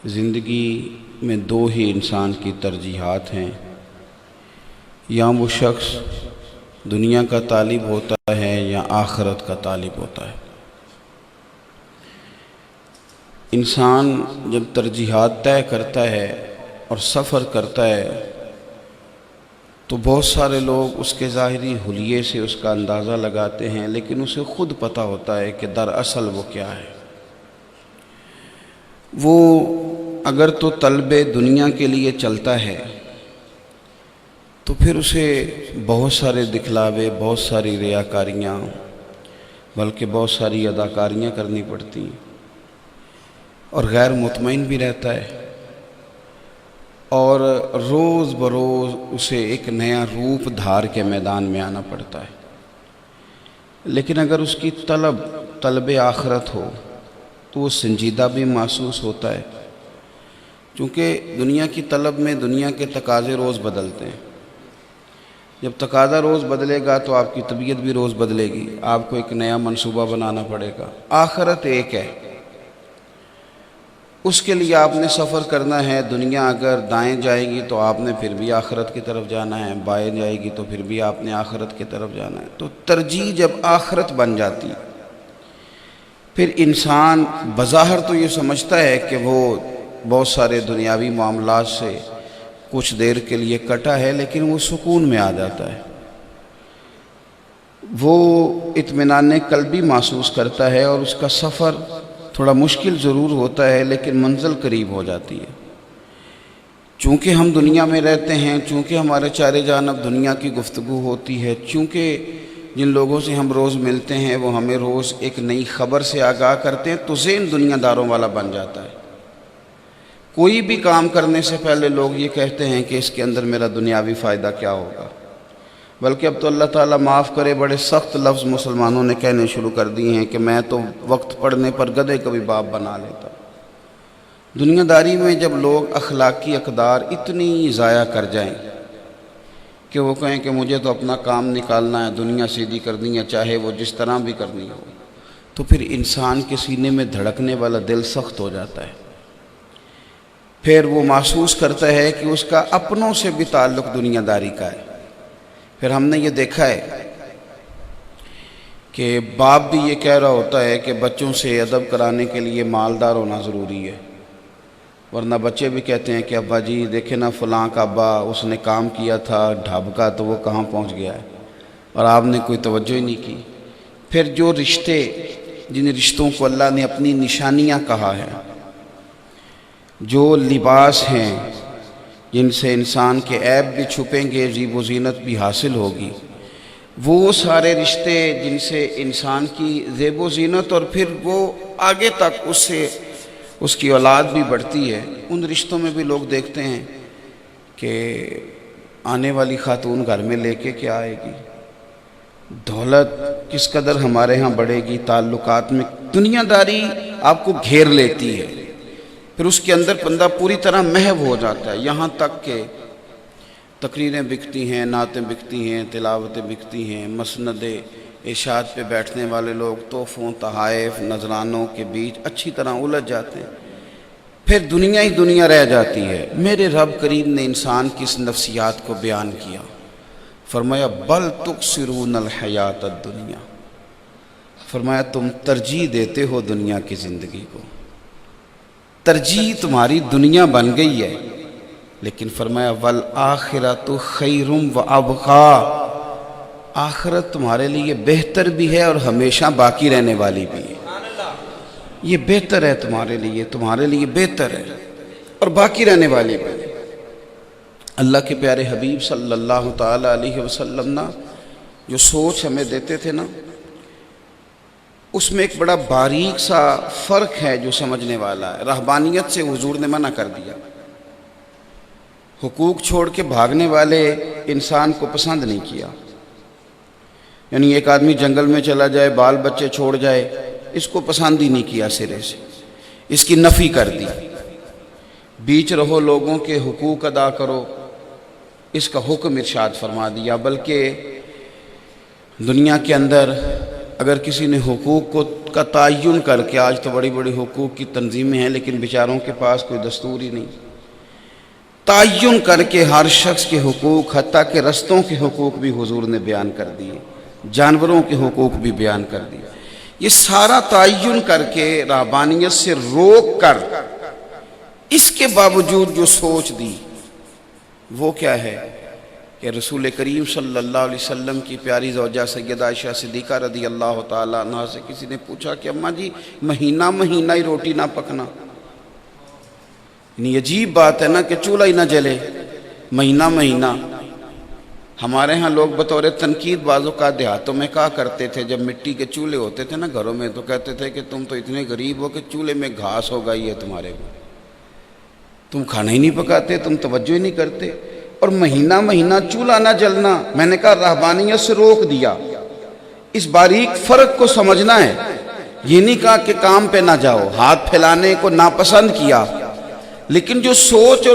زندگی میں دو ہی انسان کی ترجیحات ہیں، یا وہ شخص دنیا کا طالب ہوتا ہے یا آخرت کا طالب ہوتا ہے۔ انسان جب ترجیحات طے کرتا ہے اور سفر کرتا ہے تو بہت سارے لوگ اس کے ظاہری حلیے سے اس کا اندازہ لگاتے ہیں، لیکن اسے خود پتہ ہوتا ہے کہ دراصل وہ کیا ہے۔ وہ اگر تو طلب دنیا کے لیے چلتا ہے تو پھر اسے بہت سارے دکھلاوے، بہت ساری ریاکاریاں، بلکہ بہت ساری اداکاریاں کرنی پڑتی ہیں، اور غیر مطمئن بھی رہتا ہے، اور روز بروز اسے ایک نیا روپ دھار کے میدان میں آنا پڑتا ہے۔ لیکن اگر اس کی طلب آخرت ہو تو وہ سنجیدہ بھی محسوس ہوتا ہے، چونکہ دنیا کی طلب میں دنیا کے تقاضے روز بدلتے ہیں۔ جب تقاضا روز بدلے گا تو آپ کی طبیعت بھی روز بدلے گی، آپ کو ایک نیا منصوبہ بنانا پڑے گا۔ آخرت ایک ہے، اس کے لیے آپ نے سفر کرنا ہے۔ دنیا اگر دائیں جائے گی تو آپ نے پھر بھی آخرت کی طرف جانا ہے، بائیں جائے گی تو پھر بھی آپ نے آخرت کی طرف جانا ہے۔ تو ترجیح جب آخرت بن جاتی ہے پھر انسان بظاہر تو یہ سمجھتا ہے کہ وہ بہت سارے دنیاوی معاملات سے کچھ دیر کے لیے کٹا ہے، لیکن وہ سکون میں آ جاتا ہے، وہ اطمینان قلبی محسوس کرتا ہے، اور اس کا سفر تھوڑا مشکل ضرور ہوتا ہے لیکن منزل قریب ہو جاتی ہے۔ چونکہ ہم دنیا میں رہتے ہیں، چونکہ ہمارے چارے جانب دنیا کی گفتگو ہوتی ہے، چونکہ جن لوگوں سے ہم روز ملتے ہیں وہ ہمیں روز ایک نئی خبر سے آگاہ کرتے ہیں، تو ذہن دنیا داروں والا بن جاتا ہے۔ کوئی بھی کام کرنے سے پہلے لوگ یہ کہتے ہیں کہ اس کے اندر میرا دنیاوی فائدہ کیا ہوگا، بلکہ اب تو اللہ تعالیٰ معاف کرے بڑے سخت لفظ مسلمانوں نے کہنے شروع کر دیے ہیں کہ میں تو وقت پڑنے پر گدھے کا بھی باپ بنا لیتا۔ دنیا داری میں جب لوگ اخلاقی اقدار اتنی ضائع کر جائیں کہ وہ کہیں کہ مجھے تو اپنا کام نکالنا ہے، دنیا سیدھی کرنی ہے، چاہے وہ جس طرح بھی کرنی ہو، تو پھر انسان کے سینے میں دھڑکنے والا دل سخت ہو جاتا ہے۔ پھر وہ محسوس کرتا ہے کہ اس کا اپنوں سے بھی تعلق دنیا داری کا ہے۔ پھر ہم نے یہ دیکھا ہے کہ باپ بھی یہ کہہ رہا ہوتا ہے کہ بچوں سے ادب کرانے کے لیے مالدار ہونا ضروری ہے، ورنہ بچے بھی کہتے ہیں کہ ابا جی دیکھیں نا فلاں کا ابا اس نے کام کیا تھا ڈھاب کا، تو وہ کہاں پہنچ گیا ہے، اور آپ نے کوئی توجہ ہی نہیں کی۔ پھر جو رشتے، جن رشتوں کو اللہ نے اپنی نشانیاں کہا ہے، جو لباس ہیں جن سے انسان کے عیب بھی چھپیں گے، زیب و زینت بھی حاصل ہوگی، وہ سارے رشتے جن سے انسان کی زیب و زینت اور پھر وہ آگے تک اس کی اولاد بھی بڑھتی ہے، ان رشتوں میں بھی لوگ دیکھتے ہیں کہ آنے والی خاتون گھر میں لے کے کیا آئے گی، دولت کس قدر ہمارے ہاں بڑھے گی، تعلقات میں دنیا داری آپ کو گھیر لیتی ہے، پھر اس کے اندر بندہ پوری طرح محو ہو جاتا ہے، یہاں تک کہ تقریریں بکتی ہیں، نعتیں بکتی ہیں، تلاوتیں بکتی ہیں، مسند ارشاد پہ بیٹھنے والے لوگ تحفوں، تحائف، نذرانوں کے بیچ اچھی طرح الجھ جاتے ہیں، پھر دنیا ہی دنیا رہ جاتی ہے۔ میرے رب کریم نے انسان کی اس نفسیات کو بیان کیا، فرمایا بل تؤثرون الحیات الدنیا، فرمایا تم ترجیح دیتے ہو دنیا کی زندگی کو، ترجیح تمہاری دنیا بن گئی ہے، لیکن فرمایا والآخرۃ خیر وابقیٰ، آخرت تمہارے لیے بہتر بھی ہے اور ہمیشہ باقی رہنے والی بھی ہے۔ یہ بہتر ہے تمہارے لیے بہتر ہے اور باقی رہنے والی بھی ہے۔ اللہ کے پیارے حبیب صلی اللہ تعالی علیہ وسلم نا جو سوچ ہمیں دیتے تھے نا، اس میں ایک بڑا باریک سا فرق ہے جو سمجھنے والا ہے۔ رہبانیت سے حضور نے منع کر دیا، حقوق چھوڑ کے بھاگنے والے انسان کو پسند نہیں کیا، یعنی ایک آدمی جنگل میں چلا جائے، بال بچے چھوڑ جائے، اس کو پسند ہی نہیں کیا، سرے سے اس کی نفی کر دی۔ بیچ رہو، لوگوں کے حقوق ادا کرو، اس کا حکم ارشاد فرما دیا۔ بلکہ دنیا کے اندر اگر کسی نے حقوق کا تعین کر کے، آج تو بڑی بڑی حقوق کی تنظیمیں ہیں لیکن بیچاروں کے پاس کوئی دستور ہی نہیں، تعین کر کے ہر شخص کے حقوق، حتیٰ کہ رستوں کے حقوق بھی حضور نے بیان کر دیے، جانوروں کے حقوق بھی بیان کر دیے، یہ سارا تعین کر کے رہبانیت سے روک کر اس کے باوجود جو سوچ دی وہ کیا ہے کہ رسول کریم صلی اللہ علیہ وسلم کی پیاری زوجہ سیدہ عائشہ صدیقہ رضی اللہ تعالیٰ عنہا سے کسی نے پوچھا کہ اماں جی مہینہ مہینہ ہی روٹی نہ پکنا، یعنی عجیب بات ہے نا کہ چولہا ہی نہ جلے مہینہ مہینہ۔ ہمارے ہاں لوگ بطور تنقید بعض اوقات دیہاتوں میں کہا کرتے تھے، جب مٹی کے چولہے ہوتے تھے نا گھروں میں، تو کہتے تھے کہ تم تو اتنے غریب ہو کہ چولہے میں گھاس ہو گئی ہے تمہارے کو، تم کھانا ہی نہیں پکاتے، تم توجہ ہی نہیں کرتے، اور مہینہ مہینہ چولہا نہ جلنا۔ میں نے کہا رہبانیت سے روک دیا، اس باریک فرق کو سمجھنا ہے، یہ نہیں کہا کہ کام پہ نہ جاؤ، ہاتھ پھیلانے کو ناپسند کیا، لیکن جو سوچ اور